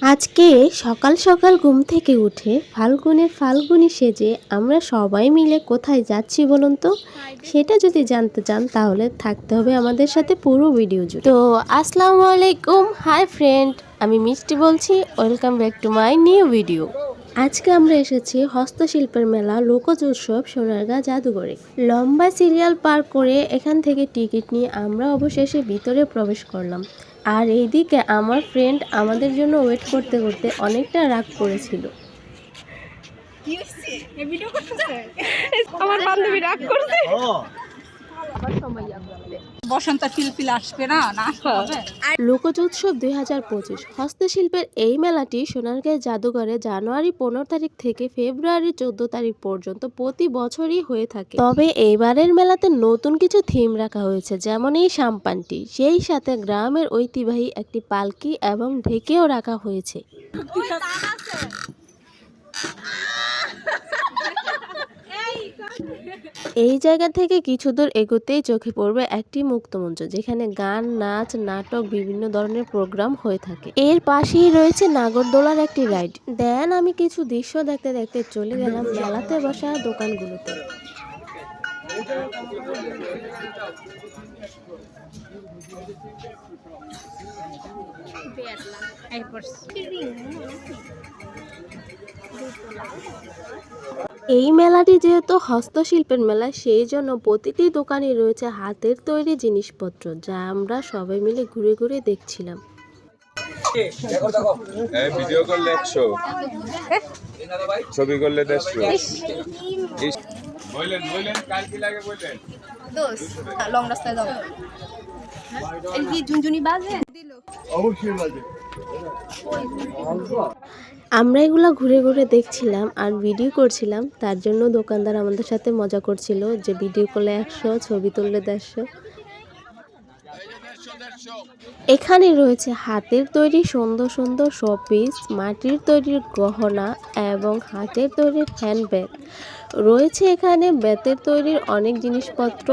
আজকে সকাল সকাল ঘুম থেকে উঠে ফাল্গুনি সেজে আমরা সবাই মিলে কোথায় যাচ্ছি বলুন তো? সেটা যদি জানতে চান তাহলে থাকতে হবে আমাদের সাথে পুরো ভিডিও জুড়ে। তো আসসালামু আলাইকুম, হাই ফ্রেন্ড, আমি মিষ্টি বলছি। Welcome back to my new video. আজকে আমরা এসেছি হস্তশিল্পের মেলা লোকজ উৎসব সোনারগাঁ জাদুঘরে। লম্বা সিরিয়াল পার করে এখান থেকে টিকিট নিয়ে আমরা অবশেষে ভিতরে প্রবেশ করলাম। আর এইদিকে আমার ফ্রেন্ড আমাদের জন্য ওয়েট করতে করতে অনেকটা রাগ করেছিল। আমার বান্ধবী রাগ করছে। বসন্ত ফিলফিল আসবে না হবে। লোকজ উৎসব 2025 হস্তশিল্পের এই মেলাটি সোনারগাঁ জাদুঘরে জানুয়ারি 15 তারিখ থেকে ফেব্রুয়ারি 14 তারিখ পর্যন্ত প্রতি বছরই হয়ে থাকে। তবে এইবারের মেলাতে নতুন কিছু থিম রাখা হয়েছে, যেমন এই সাম্পানটি, সেই সাথে গ্রামের ঐতিহ্যবাহী একটি পালকি এবং ঢেকেও রাখা হয়েছে। এই জায়গা থেকে কিছু দূর এগোতেই চোখে পড়বে একটি মুক্তমঞ্চ, যেখানে গান, নাচ, নাটক, বিভিন্ন ধরনের প্রোগ্রাম হয়ে থাকে। এর পাশেই রয়েছে নাগরদোলার একটি রাইড। দেন আমি কিছু দৃশ্য দেখতে দেখতে চলে গেলাম মেলাতে বসা দোকানগুলোতে। এই মেলাটি যেহেতু হস্তশিল্পের মেলা, সেই জন্য প্রতিটি দোকানে রয়েছে হাতের তৈরি জিনিসপত্র, যা আমরা সবাই মিলে ঘুরে ঘুরে দেখছিলাম। ভিডিও করলে 100, ছবি করলে 150। বললেন কাল কি লাগে বললেন দোস্ত লং রাস্তায় যাও। এই কি ঝুনঝুনি বাজে দিল? অবশ্যই বাজে। আমরা এগুলা ঘুরে ঘুরে দেখছিলাম আর ভিডিও করছিলাম, তার জন্য দোকানদার আমাদের সাথে মজা করছিল যে ভিডিও করলে 100, ছবি তুললে 150। এখানে রয়েছে হাতের তৈরি সুন্দর সুন্দর শোপিস, মাটির তৈরি গহনা এবং হাতের তৈরি হ্যান্ডব্যাগ। রয়েছে এখানে বেতের তৈরির অনেক জিনিসপত্র,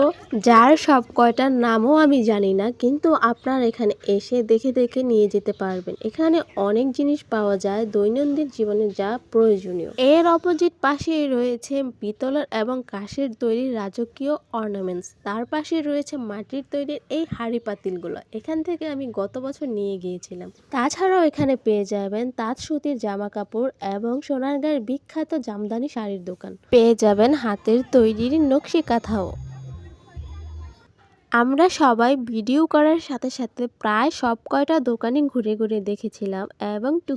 যার সব কয়টার নামও আমি জানি না, কিন্তু আপনারা এখানে এসে দেখে দেখে নিয়ে যেতে পারবেন। এখানে অনেক জিনিস পাওয়া যায় দৈনন্দিন জীবনে যা প্রয়োজনীয়। এর অপোজিট পাশেই রয়েছে পিতলের এবং কাঁচের তৈরি রাজকীয় অর্নামেন্টস। তার পাশে রয়েছে মাটির তৈরির এই হাঁড়ি পাতিলগুলো। এখান থেকে আমি গত বছর নিয়ে গিয়েছিলাম। তাছাড়াও এখানে পেয়ে যাবেন তাঁত সুতির জামা কাপড় এবং সোনারগাঁয়ের বিখ্যাত জামদানি শাড়ির দোকান। পেয়ে যাবেন হাতের তৈরির নকশি কাঁথাও। আমরা সবাই ভিডিও করার সাথে সাথে প্রায় সব কয়টা দোকানই ঘুরে ঘুরে দেখেছিলাম এবং